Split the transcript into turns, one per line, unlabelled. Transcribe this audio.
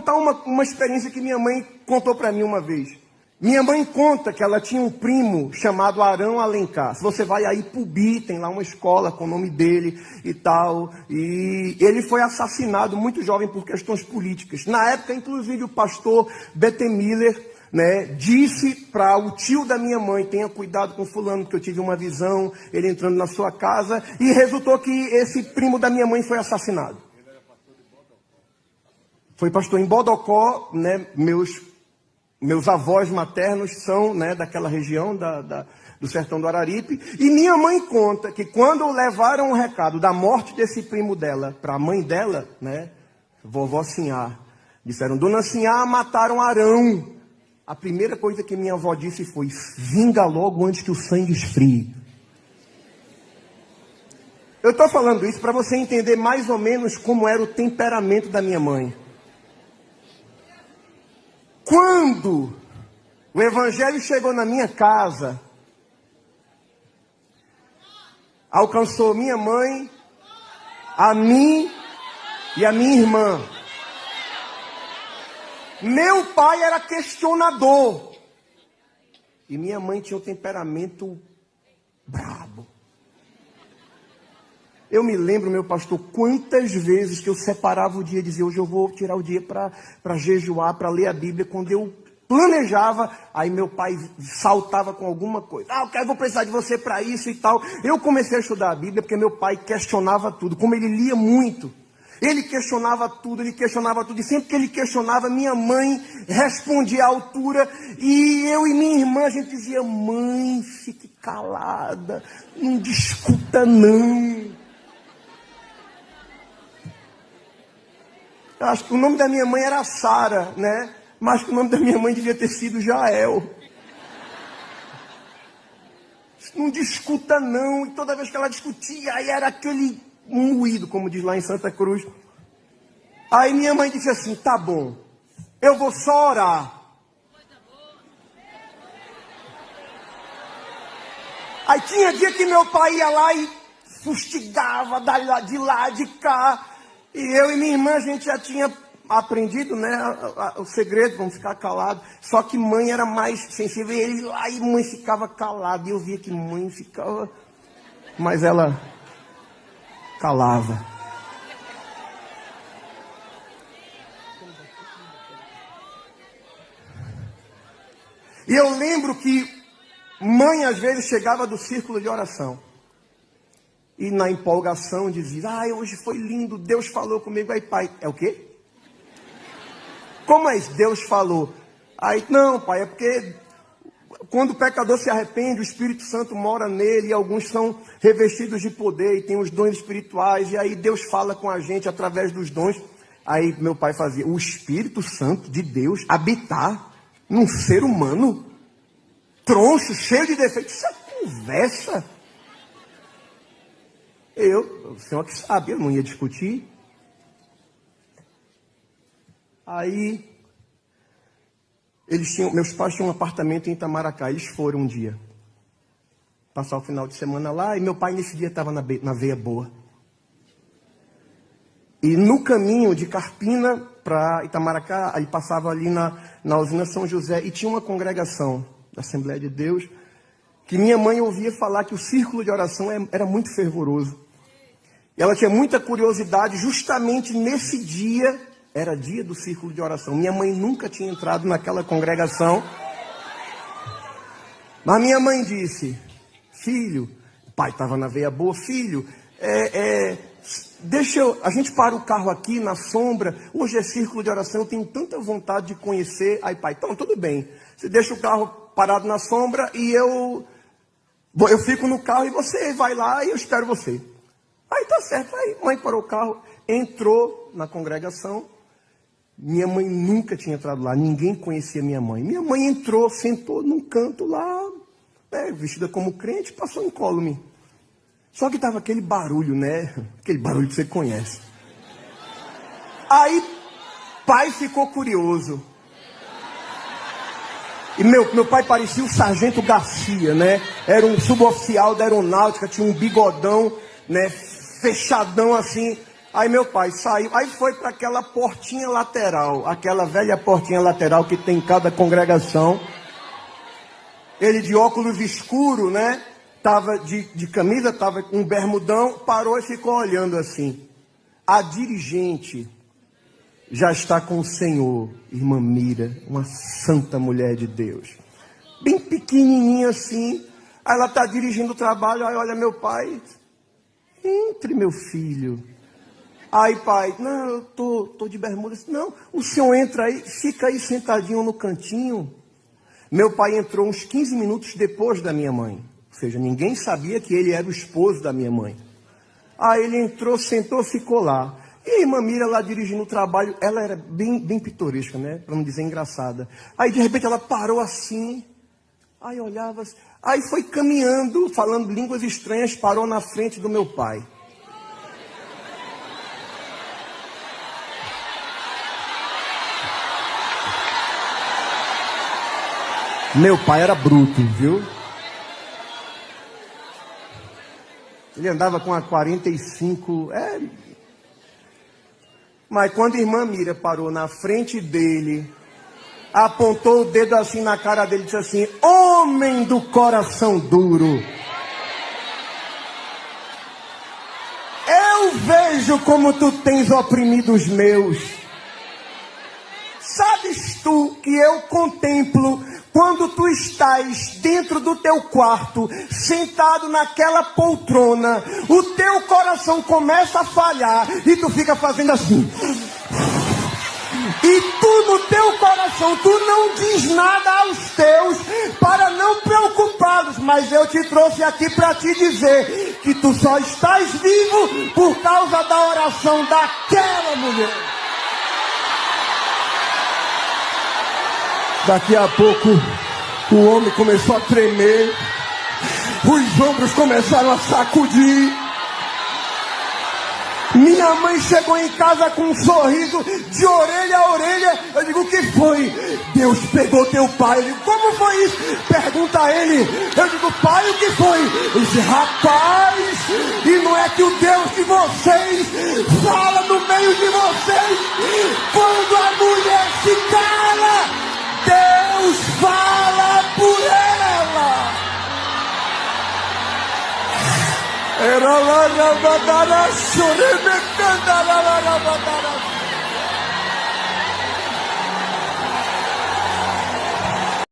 contar uma experiência que minha mãe contou para mim uma vez. Minha mãe conta que ela tinha um primo chamado Arão Alencar. Se você vai aí pro Bi, tem lá uma escola com o nome dele e tal. E ele foi assassinado muito jovem por questões políticas. Na época, inclusive, o pastor B.T. Miller, né, disse para o tio da minha mãe: tenha cuidado com fulano, porque eu tive uma visão, ele entrando na sua casa. E resultou que esse primo da minha mãe foi assassinado. Foi pastor em Bodocó, né, meus avós maternos são, né, daquela região do sertão do Araripe. E minha mãe conta que quando levaram o recado da morte desse primo dela para a mãe dela, né, vovó Sinhá, disseram: Dona Sinhá, mataram Arão. A primeira coisa que minha avó disse foi: vinga logo antes que o sangue esfrie. Eu estou falando isso para você entender mais ou menos como era o temperamento da minha mãe. Quando o evangelho chegou na minha casa, alcançou minha mãe, a mim e a minha irmã. Meu pai era questionador e minha mãe tinha um temperamento brabo. Eu me lembro, meu pastor, quantas vezes que eu separava o dia e dizia: hoje eu vou tirar o dia para jejuar, para ler a Bíblia. Quando eu planejava, aí meu pai saltava com alguma coisa: eu vou precisar de você para isso e tal. Eu comecei a estudar a Bíblia porque meu pai questionava tudo. Como ele lia muito, ele questionava tudo, e sempre que ele questionava, minha mãe respondia à altura, e eu e minha irmã, a gente dizia: mãe, fique calada, não discuta não. Eu acho que o nome da minha mãe era Sara, né? Mas que o nome da minha mãe devia ter sido Jael. Não discuta não. E toda vez que ela discutia, aí era aquele moído, como diz lá em Santa Cruz. Aí minha mãe disse assim: tá bom, eu vou só orar. Aí tinha dia que meu pai ia lá e fustigava de lá, de cá. E eu e minha irmã, a gente já tinha aprendido, né, o segredo, vamos ficar calados. Só que mãe era mais sensível. E ele lá, e mãe ficava calada. E eu via que mãe ficava... Mas ela calava. E eu lembro que mãe às vezes chegava do círculo de oração. E na empolgação dizia: hoje foi lindo, Deus falou comigo. Aí pai: é o quê? Como é isso? Deus falou. Aí: não, pai, é porque quando o pecador se arrepende, o Espírito Santo mora nele, e alguns são revestidos de poder e têm os dons espirituais, e aí Deus fala com a gente através dos dons. Aí meu pai fazia: o Espírito Santo de Deus habitar num ser humano troncho, cheio de defeitos? Isso é conversa. O senhor que sabe, eu não ia discutir. Aí, meus pais tinham um apartamento em Itamaracá. Eles foram um dia passar o final de semana lá, e meu pai nesse dia estava na veia boa. E no caminho de Carpina para Itamaracá, ele passava ali na usina São José, e tinha uma congregação da Assembleia de Deus, que minha mãe ouvia falar que o círculo de oração era muito fervoroso. E ela tinha muita curiosidade. Justamente nesse dia, era dia do círculo de oração. Minha mãe nunca tinha entrado naquela congregação. Mas minha mãe disse: filho, o pai estava na veia boa: filho, a gente para o carro aqui na sombra, hoje é círculo de oração, eu tenho tanta vontade de conhecer. Aí pai: então tudo bem, você deixa o carro parado na sombra e eu fico no carro e você vai lá e eu espero você. Aí tá certo. Aí mãe parou o carro, entrou na congregação. Minha mãe nunca tinha entrado lá, ninguém conhecia minha mãe. Minha mãe entrou, sentou num canto lá, vestida como crente, passou incólume. Só que estava aquele barulho, né? Aquele barulho que você conhece. Aí pai ficou curioso. E meu pai parecia o Sargento Garcia, né? Era um suboficial da aeronáutica, tinha um bigodão, né, fechadão assim. Aí meu pai saiu, aí foi para aquela portinha lateral, aquela velha portinha lateral que tem em cada congregação. Ele de óculos escuro, né? Tava de camisa, tava com um bermudão, parou e ficou olhando assim. A dirigente já está com o Senhor, irmã Mira, uma santa mulher de Deus. Bem pequenininha assim. Aí ela está dirigindo o trabalho, aí olha meu pai. Entre, meu filho. Aí pai, não, eu tô de bermuda. Não, o senhor entra aí, fica aí sentadinho no cantinho. Meu pai entrou uns 15 minutos depois da minha mãe. Ou seja, ninguém sabia que ele era o esposo da minha mãe. Aí ele entrou, sentou, ficou lá. E a irmã Mira lá dirigindo o trabalho, ela era bem pitoresca, né? Para não dizer engraçada. Aí de repente ela parou assim, aí olhava, aí foi caminhando, falando línguas estranhas, parou na frente do meu pai. Meu pai era bruto, viu? Ele andava com a 45, Mas quando a irmã Mira parou na frente dele, apontou o dedo assim na cara dele e disse assim: homem do coração duro, eu vejo como tu tens oprimido os meus. Sabes tu que eu contemplo quando tu estás dentro do teu quarto, sentado naquela poltrona, o teu coração começa a falhar e tu fica fazendo assim. E tu no teu coração, tu não diz nada aos teus para não preocupá-los. Mas eu te trouxe aqui para te dizer que tu só estás vivo por causa da oração daquela mulher. Daqui a pouco o homem começou a tremer, os ombros começaram a sacudir. Minha mãe chegou em casa com um sorriso de orelha a orelha. Eu digo: o que foi? Deus pegou teu pai. Eu digo: como foi isso? Pergunta a ele. Eu digo: pai, o que foi? Ele disse: rapaz, e não é que o Deus de vocês fala no meio de vocês? Quando a mulher se cala, Deus fala por ela. Era lá na badara, chorei, me canta lá na badara.